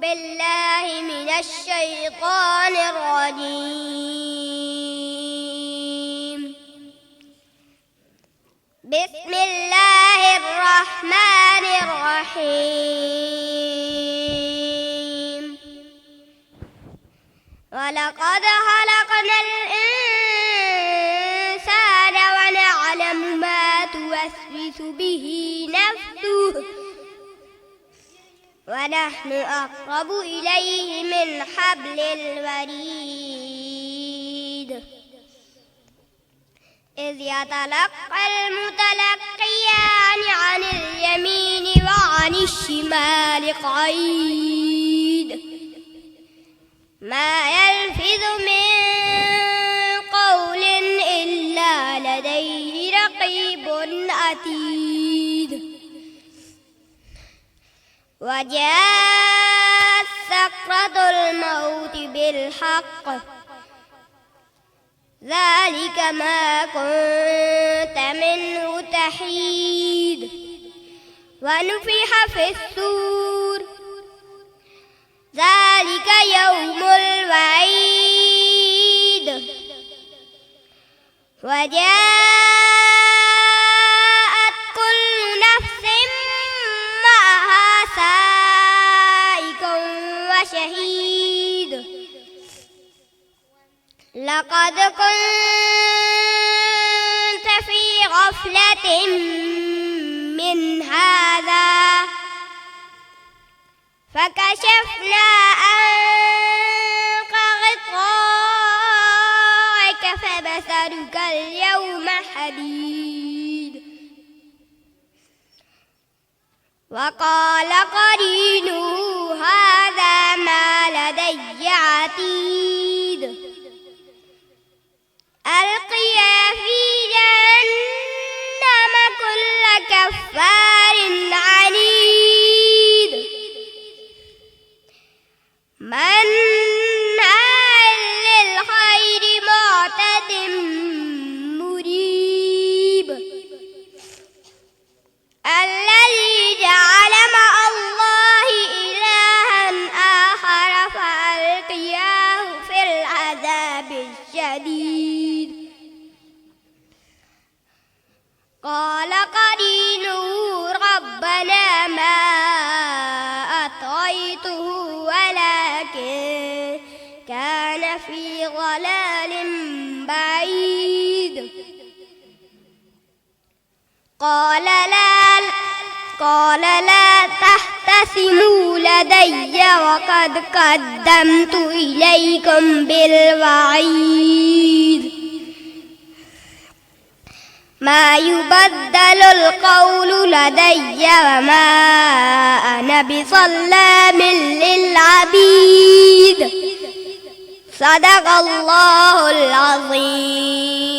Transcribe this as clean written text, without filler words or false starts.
بالله من الشيطان الرجيم. بسم الله الرحمن الرحيم. ولقد خلقنا الإنسان ونعلم ما توسوس به نفسه ونحن أقرب إليه من حبل الوريد إذ يتلقى المتلقيان عن اليمين وعن الشمال قعيد ما يلفظ من قول إلا لديه رقيب عتيد وجاءت سكرة الموت بالحق ذلك ما كنت منه تحيد ونفخ في الصور ذلك يوم الوعيد وجاءت كل نفس معها سائق وشهيد لقد كنت في غفلة من هذا فكشفنا عنك غطاءك فبصرك اليوم حديد وقال قرينه هذا ما لدي عتيد ألقيا في جهنم كل كفار عنيد مناع للخير معتد مريب الذي جعل مع الله إلها آخر فألقياه في العذاب الشديد قال قرينه ربنا ما أطغيته ولكن كان في ضلال بعيد قال لا تختصموا لدي وقد قدمت إليكم بالوعيد ما يبدل القول لدي وما أنا بظلام للعبيد صدق الله العظيم.